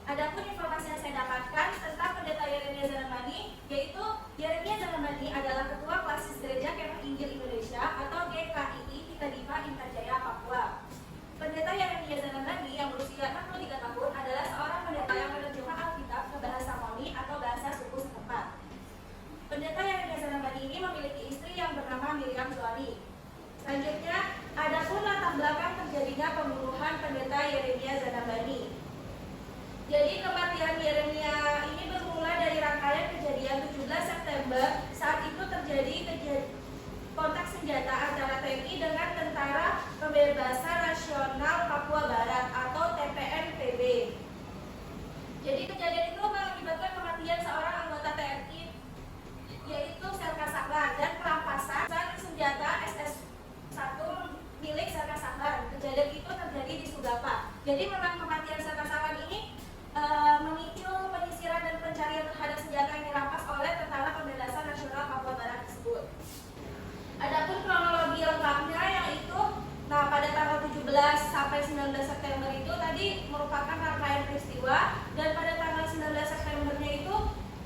Adapun informasi yang saya dapatkan tentang pendeta Yeremia Zanabani, yaitu Yeremia Zanabani adalah Ketua Klasis Gereja Kemah Injil Indonesia atau GKII Hitadipa Intajaya, Papua. Pendeta Yeremia Zanabani yang berusia 63 tahun adalah seorang pendeta yang menerjemah Alkitab ke bahasa Moni atau bahasa suku setempat. Pendeta Yeremia Zanabani ini memiliki istri yang bernama Miriam Zoani. Selanjutnya, adapun latar belakang terjadinya pembunuhan pendeta Yeremia Zanabani. Jadi kematian Yeremia ini bermula dari rangkaian kejadian 17 September. Saat itu terjadi kontak senjata antara TNI dengan Tentara Pembebasan Nasional Papua Barat atau TPNPB. Jadi kejadian itu mengakibatkan kematian seorang anggota TNI, yaitu Selka Saklar, dan perampasan senjata SS-1 milik Selka Saklar. Kejadian itu terjadi di Sugapa. Jadi memang kematian Selka Saklar ini memicu penyisiran dan pencarian terhadap senjata yang dirampas oleh Tentara Pembebasan Nasional Papua Barat tersebut. Adapun kronologi lengkapnya yaitu, pada tanggal 17 sampai 19 September itu tadi merupakan rangkaian peristiwa, dan pada tanggal 19 Septembernya itu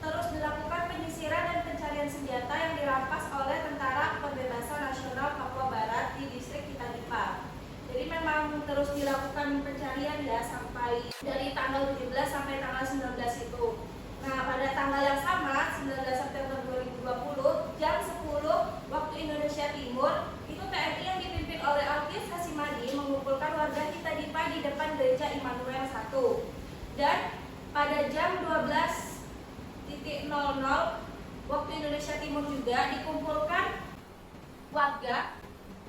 terus dilakukan penyisiran dan pencarian senjata yang dirampas oleh Tentara Pembebasan Nasional Papua Barat di distrik Hitadipa. Jadi memang terus dilakukan pencarian ya sampai dari tanggal 17 sampai tanggal 19 itu. Pada tanggal yang sama, 19 September 2020, jam 10 waktu Indonesia Timur, itu TNI yang dipimpin oleh Alkis Hasimadi mengumpulkan warga Hitadipa di depan Gereja Immanuel 1. Dan pada jam 12.00 waktu Indonesia Timur juga dikumpulkan warga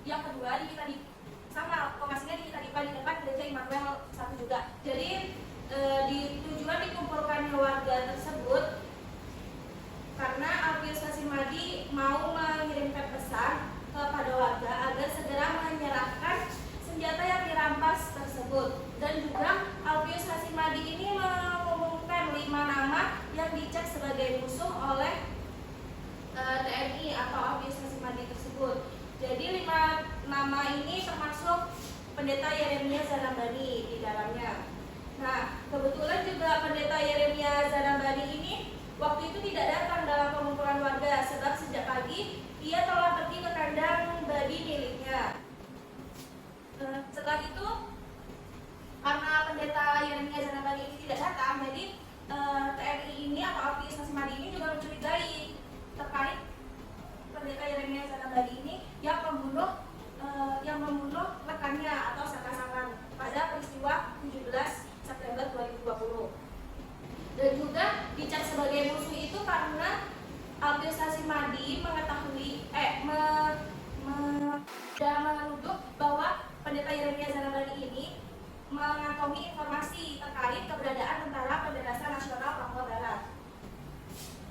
yang kedua di Hitadipa, sama lokasinya di Hitadipa di depan Gereja Immanuel 1 juga. Jadi tujuan dikumpulkannya warga tersebut karena Alkis Hasimadi mau mengirimkan pesan kepada warga agar segera menyerahkan senjata yang dirampas tersebut. Dan juga Alkis Hasimadi ini mengumumkan 5 nama yang dicek sebagai musuh oleh TNI atau Alkis Hasimadi tersebut. Jadi 5 nama ini termasuk pendeta Yeremia Zanabani di dalamnya. Kebetulan juga pendeta Yeremia Zanabani ini waktu itu tidak datang dalam pengumpulan warga, sebab sejak pagi ia telah pergi ke kandang babi miliknya. Setelah itu, karena pendeta Yeremia Zanabani ini tidak datang, jadi TNI ini atau Alkis Hasimadi ini juga mencurigai terkait pendeta Yeremia Zanabani ini yang membunuh rekannya atau Saka pada peristiwa 17 September 2020. Dan juga dicap sebagai musuh itu karena Alkis Hasimadi mengetahui menuduh bahwa pendeta Yeremia Zanabani ini mengantongi informasi terkait keberadaan Tentara Pembebasan Nasional Papua Barat.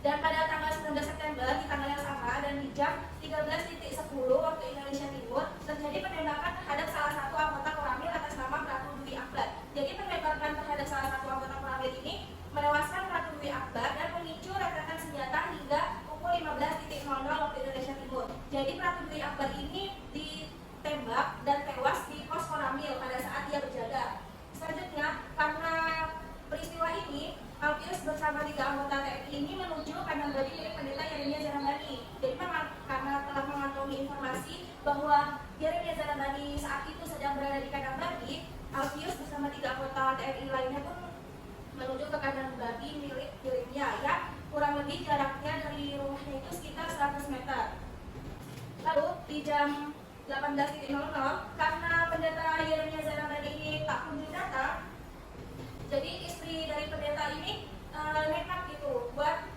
Dan pada tanggal 19 September di tanggal yang sama dan di jam 13.10 waktu Indonesia Timur terjadi penembakan terhadap salah satu anggota Koramil atas nama Pratu Dwi Akbar. Jadi penembakan terhadap salah satu anggota Koramil ini menewaskan Pratu Dwi Akbar dan memicu retakan senjata hingga pukul 15.00 waktu Indonesia Timur. Jadi Pratu Dwi Akbar ini ditembak dan tewas di pos Koramil pada saat dia berjaga. Selanjutnya, karena peristiwa ini Alkis bersama 3 anggota TNI ini menuju kandang babi milik pendeta Yeremia Zanabani. Jadi memang karena telah mengantongi informasi bahwa Yeremia Zanabani saat itu sedang berada di kandang babi, Alkis bersama 3 anggota TNI lainnya pun menuju ke kandang babi milik Yeremia yang kurang lebih jaraknya dari rumahnya itu sekitar 100 meter. Lalu di jam 18.00 karena pendeta Yeremia Zanabani ini tak kunjung datang, jadi istri dari pendeta ini nekat gitu buat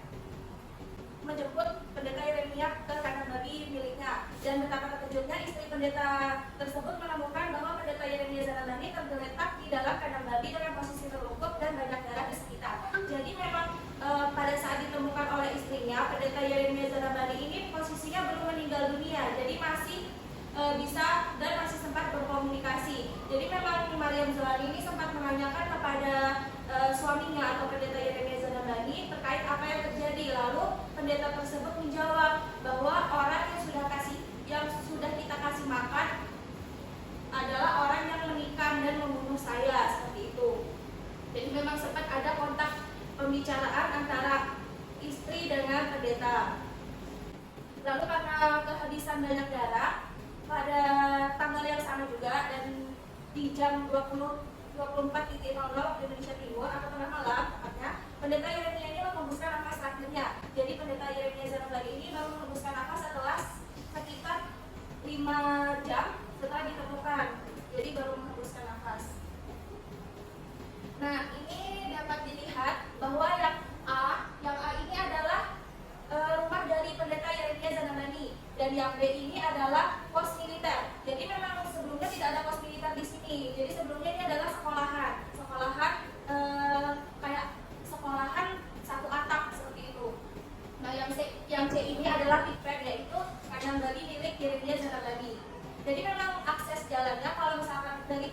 menjemput pendeta Yeremia ke kandang babi miliknya. Dan betapa terkejutnya istri pendeta tersebut menemukan bahwa pendeta Yeremia Zanabani tergeletak di dalam kandang babi dengan posisi terlungkup dan banyak darah di sekitar. Jadi memang pada saat ditemukan oleh istrinya, pendeta Yeremia Zanabani ini posisinya belum meninggal dunia, jadi masih bisa dan masih sempat berkomunikasi. Jadi memang Mariam Zohari ini sempat menanyakan kepada suaminya atau pendeta Yeremia Zanabani terkait apa yang terjadi. Lalu pendeta tersebut menjawab bahwa orang yang sudah kita kasih makan adalah orang yang menikam dan membunuh saya, seperti itu. Jadi memang sempat ada kontak pembicaraan antara istri dengan pendeta. Lalu karena kehabisan banyak darah, pada tanggal yang sama juga dan di jam 24.00 waktu Indonesia Timur atau tengah malam tepatnya, pendeta Yeremia ini menghembuskan nafas terakhirnya. Jadi pendeta Yeremia Zanambali ini baru menghembuskan nafas setelah sekitar 5 jam setelah ditemukan. Jadi baru menghembuskan nafas. Nah, ini dapat dilihat bahwa yang A ini adalah rumah dari pendeta Yeremia Zanambali, dan yang B ini adalah pos militer. Jadi memang sebelumnya tidak ada pos militer di sini. Jadi sebelumnya ini adalah sekolahan kayak sekolahan satu atap seperti itu. Nah, yang C ini adalah Pikped, yaitu kandang babi milik Yeremia Zanambali. Jadi memang akses jalannya kalau misalkan dari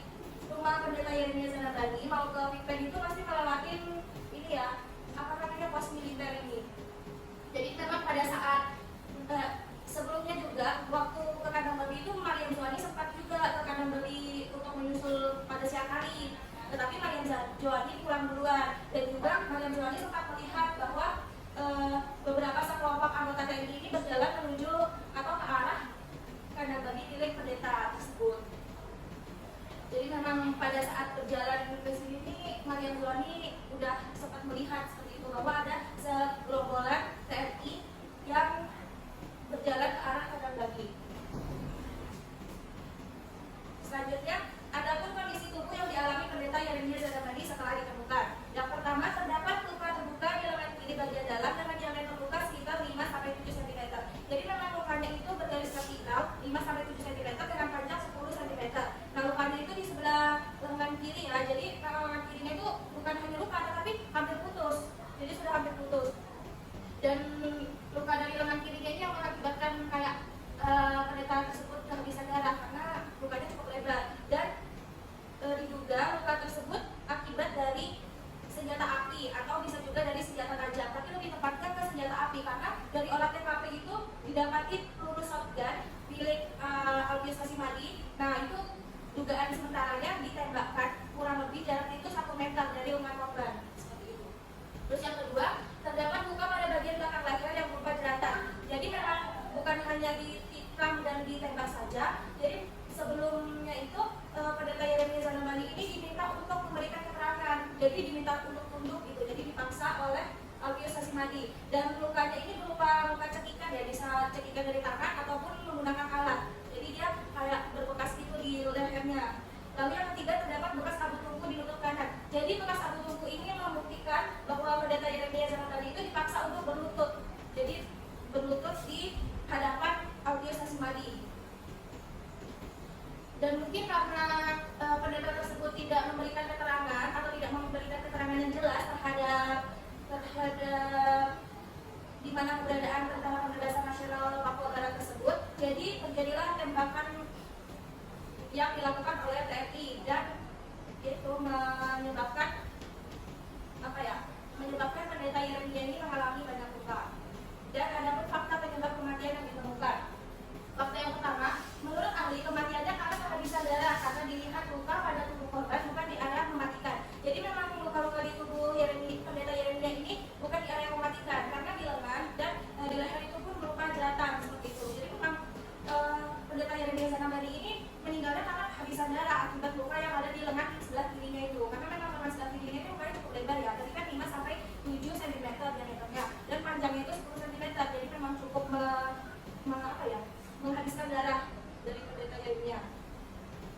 rumah pendeta Yeremia Zanambali mau ke Pikped itu pasti melewatin ini ya, apa namanya, pos militer ini. Jadi memang pada saat sebelumnya juga waktu ke kandang babi itu Mariam Joani sempat juga ke kandang babi untuk menyusul pada siang hari, tetapi Mariam Joani pulang duluan, dan juga Mariam Joani sempat melihat bahwa beberapa sekelompok anggota TNI ini berjalan menuju atau ke arah kandang babi milik pendeta tersebut. Jadi memang pada saat berjalan ke sini Mariam Joani udah sempat melihat seperti itu bahwa ada segerombolan TNI yang berjalan ke arah kandang babi. Selanjutnya, ada pun kondisi tubuh yang dialami pendeta Yeremia Zanambali setelah ditemukan. Yang pertama, terdapat luka terbuka di lengan kiri bagian dalam dengan diameter luka sekitar 5-7 cm. Jadi memang lukanya itu bergaris vertikal 5-7 cm dengan panjang 10 cm. Nah, lukanya itu di sebelah lengan kiri ya. Jadi kalau lengan kirinya itu bukan hanya luka, tetapi hampir putus. Jadi sudah hampir putus. Dan luka dari lengan kirinya ini yang mengakibatkan kayak pendeta tersebut kehabisan darah karena lukanya cukup lebar, dan diduga luka tersebut akibat dari senjata api atau bisa juga dari senjata tajam, tapi lebih tepatnya ke senjata api karena dari olah TKP itu didapati peluru shotgun milik Albius Hasimadi. Nah, itu dugaan sementaranya ditembakkan kurang lebih jaraknya itu 1 meter dari lengan korban. Terus yang kedua, terdapat luka pada bagian belakang leher yang berupa jeratan. Jadi memang bukan hanya ditikam dan ditembak saja. Jadi sebelumnya itu pendeta Yeremia Zanambali ini diminta untuk memberikan keterangan. Jadi diminta untuk tunduk gitu. Jadi dipaksa oleh Albius Hasimadi. Dan lukanya ini berupa luka cekikan ya, bisa cekikan dari tangan ataupun menggunakan alat. Jadi dia kayak berbekas itu di lehernya. Lalu yang ketiga, terdapat bekas abu tungku di lutut kanan. Jadi bekas abu tungku ini membuktikan bahwa pendeta Yeremia Zanambali itu dipaksa untuk berlutut. Jadi berlutut di hadapan Albius Hasimadi. Dan mungkin karena pendeta tersebut tidak memberikan keterangan atau tidak memberikan keterangan yang jelas terhadap di mana keberadaan Tentara Pembebasan Nasional Papua Barat tersebut, jadi terjadilah tembakan yang dilakukan oleh TNI dan itu menyebabkan pendeta Yeremia ini mengalami banyak luka. Dan ada pun fakta penyebab kematian yang ditemukan. Fakta yang pertama, menurut ahli kematiannya karena kehabisan darah karena dilihat luka pada tubuh korban bukan di area mematikan. Jadi memang luka-luka di tubuh pendeta Yeremia ini bukan di area mematikan karena di lengan dan di leher itu pun berupa jeratan seperti itu. Jadi memang pendeta Yeremia Zanambali ini meninggalnya karena kehabisan darah akibat luka yang ada di lengan sebelah kirinya itu. Karena memang lengan sebelah kirinya itu lukanya cukup lebar ya, tadi kan 5-7 cm diameternya dan panjangnya itu 10 cm. Jadi memang cukup menghabiskan darah dari pendeta Yeremia.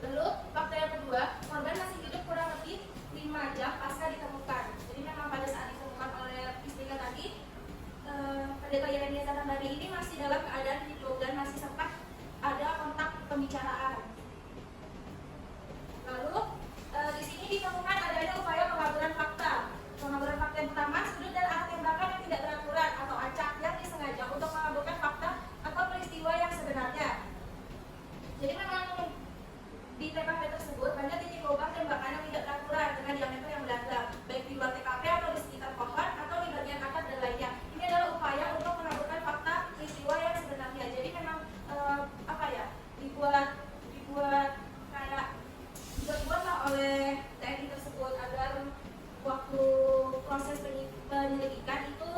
Lalu fakta yang kedua, korban masih hidup kurang lebih 5 jam pasca ditemukan. Jadi memang pada saat ditemukan oleh istrinya tadi, pendeta Yeremia Zanambali ini masih dalam keadaan hidup dan masih sempat ada kontak pembicaraan. Lalu di sini ditemukan adanya upaya pengaburan fakta. Pengaburan fakta yang pertama, sudut dan arah tembakan yang tidak beraturan atau acak yang disengaja untuk mengaburkan fakta atau peristiwa yang sebenarnya. Jadi memang di TKP tersebut banyak titik lubang tembakan yang tidak beraturan dengan diameter yang beragam, baik di luar TKP atau di sekitar pohon atau di bagian atap dan lainnya. Ini adalah upaya untuk mengaburkan fakta peristiwa yang sebenarnya. Jadi memang dibuat penyelidikan itu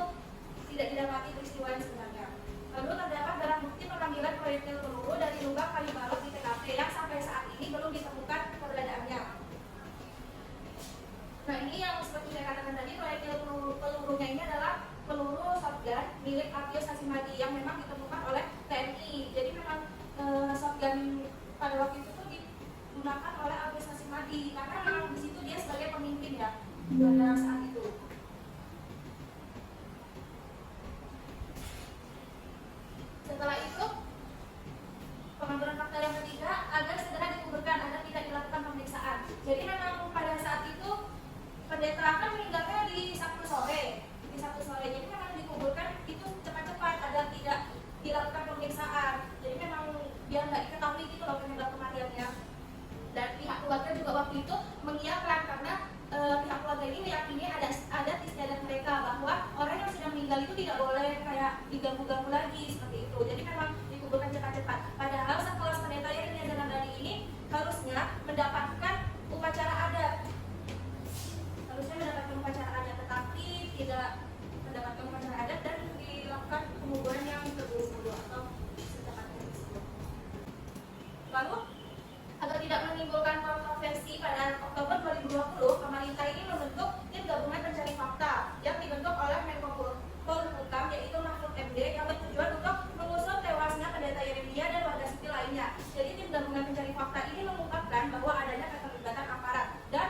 tidak didapati peristiwa yang sebenarnya. Lalu terdapat barang bukti pengambilan proyektil peluru dari lubang kayu balok di TKP yang sampai saat ini belum ditemukan keberadaannya. Nah, ini yang seperti saya katakan tadi, proyektil pelurunya ini adalah peluru shotgun milik Alpius Hasimadi yang memang ditemukan oleh TNI. Jadi memang shotgun pada waktu itu tuh digunakan oleh Alpius Hasimadi karena memang di situ dia sebagai pemimpin ya pada saat itu. Setelah itu, pengambilan fakta yang ketiga agar segera dikuburkan agar tidak dilakukan pemeriksaan. Jadi memang pada saat itu pendeta kan meninggalnya di Sabtu sore. Jadi memang dikuburkan itu cepat-cepat agar tidak dilakukan pemeriksaan. Jadi memang biar nggak diketahui gitu loh penyebab kematiannya. Dan pihak keluarga juga waktu itu mengiyakan karena pihak keluarga ini meyakini ada istiadat mereka bahwa orang yang sudah meninggal itu tidak boleh kayak diganggu-ganggu lagi seperti itu. Jadi memang dikuburkan cepat-cepat. Padahal sekelas pendeta Yeremia Zanandani ini harusnya mendapatkan upacara adat. Tetapi tidak mendapatkan upacara adat dan dilakukan penguburan yang terburu-buru atau secepatnya tersebut. Lalu agar tidak menimbulkan kontroversi, pada Oktober 2020 pemerintah ini membentuk tim gabungan pencari fakta yang dibentuk oleh Menko Polhukam yaitu Mahfud MD yang bertujuan untuk mengusut tewasnya pendeta Yeremia dan warga sipil lainnya. Jadi tim gabungan pencari fakta ini mengungkapkan bahwa adanya keterlibatan aparat dan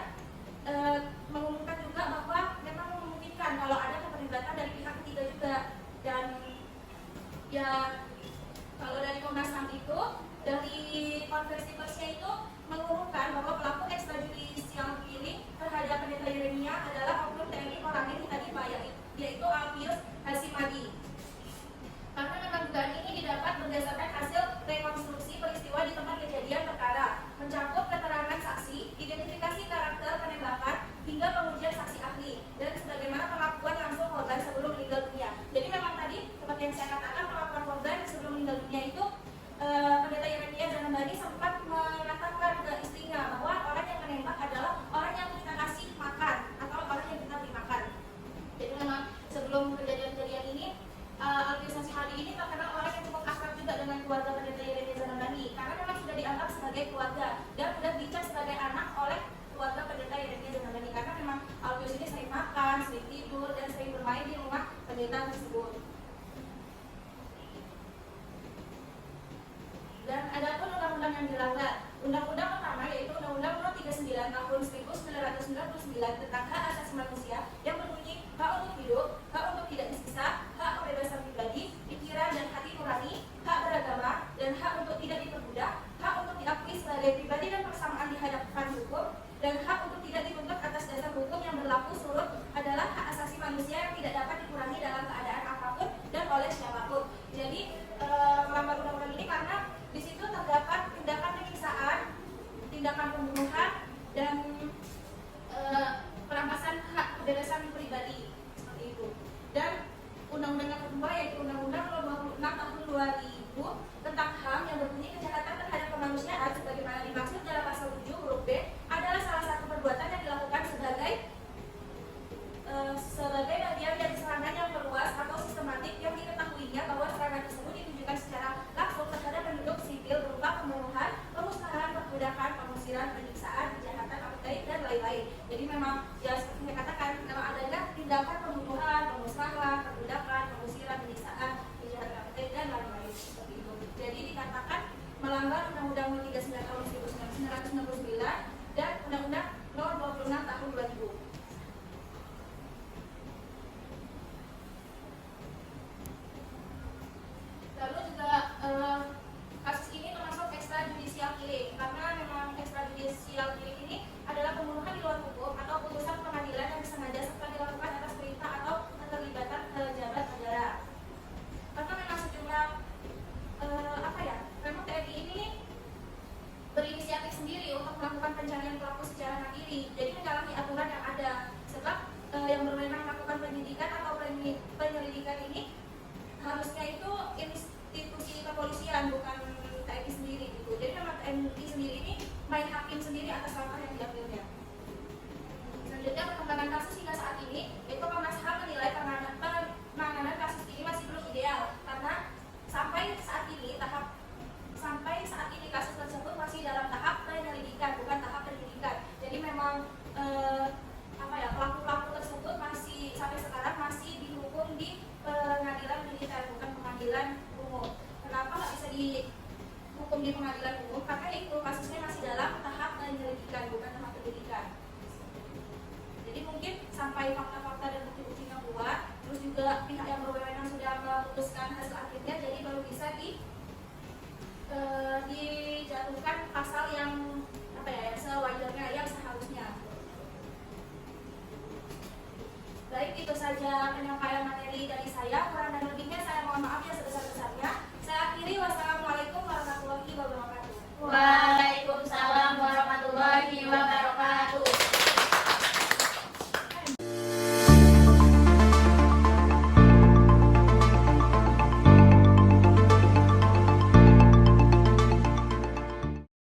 mengumumkan juga bahwa memang memungkinkan kalau ada keterlibatan dari pihak ketiga juga. Dan ya kalau dari Komnas HAM itu dari konversi persnya itu mengumumkan bahwa pelaku ekstrajudisial ini terhadap pendeta Yeremia adalah oknum TNI Orangnya tadi Pak, yaitu Alpius Hasimadi. Karena memang dugaan ini didapat berdasarkan hasil rekonstruksi peristiwa di tempat kejadian perkara, mencakup keterangan saksi, identifikasi karakter penembakan, hingga pengujian saksi ahli, dan sebagaimana pengakuan langsung korban sebelum meninggal dunia. Jadi memang tadi seperti yang saya katakan, pengakuan korban sebelum meninggal dunia itu pendeta Yeremia Zanandani sempat mengatakan ke istrinya bahwa orang yang menembak adalah orang yang kita kasih makan atau orang yang kita beri makan. Jadi memang sebelum kejadian-kejadian ini Alpius Hasimadi ini terkenal orang yang cukup akrab juga dengan keluarga pendeta Yeremia Zanandani karena memang sudah dianggap sebagai keluarga dan sudah dicap sebagai anak oleh keluarga pendeta Yeremia Zanandani karena memang Alpius ini sering makan, sering tidur, dan sering bermain di rumah pendeta tersebut. Dan ada pun undang-undang yang dilanggar. Undang-undang pertama yaitu Undang-Undang Nomor 39 Tahun 1999 tentang hak asasi manusia yang berbunyi hak untuk hidup, hak untuk tidak disiksa, hak kebebasan pribadi, pikiran dan hati nurani, hak beragama, dan hak untuk tidak diperbudak, hak untuk diakui sebagai pribadi dan persamaan di hadapan hukum, dan hak untuk tidak dituntut atas dasar hukum yang berlaku surut adalah hak asasi manusia yang tidak dapat dikurangi dalam keadaan apapun dan oleh siapapun. Jadi melanggar undang-undang ini karena di situ terdapat tindakan penyiksaan, tindakan pembunuhan, dan perampasan hak kebebasan pribadi seperti itu. Dan undang-undang yang kedua yaitu Undang-Undang Nomor 26 Tahun 2000 tentang HAM yang berbunyi kejahatan terhadap kemanusiaan sebagaimana dimaksud dalam pasal 7 huruf B adalah salah satu perbuatan yang dilakukan sebagai bagian dari serangan yang meluas atau sistematik yang diketahuinya bahwa serangan tersebut ditujukan secara langsung terhadap penduduk sipil berupa pembunuhan, pemusnahan, perbudakan, pengusiran, penyiksaan, kejahatan apartheid, dan lain-lain. Jadi memang ya seperti saya katakan, memang adanya tindakan pembunuhan, pemusnahan, perbudakan, pengusiran, penyiksaan, kejahatan apartheid, dan lain-lain seperti itu. Jadi dikatakan melanggar Undang-Undang Nomor 39 Tahun 1969 dan Undang-Undang Nomor 26 Tahun 2000. Lalu juga kasus ini termasuk extrajudicial killing karena memang extrajudicial killing ini adalah pembunuhan di luar hukum atau putusan pengadilan yang disengaja serta dilakukan atas perintah atau keterlibatan pejabat negara. Karena memang sejumlah memang TNI ini berinisiatif sendiri untuk melakukan pencarian pelaku secara mandiri. Jadi menyalahi aturan yang ada. Sebab yang berwenang melakukan penyidikan atau penyelidikan ini harusnya itu institusi kepolisian, bukan TNI sendiri gitu. Jadi memang TNI sendiri ini main hakim sendiri atas langkah yang diambilnya. Selanjutnya perkembangan kasus hingga saat ini, Komnas HAM menilai penyampaian materi dari saya. Kurang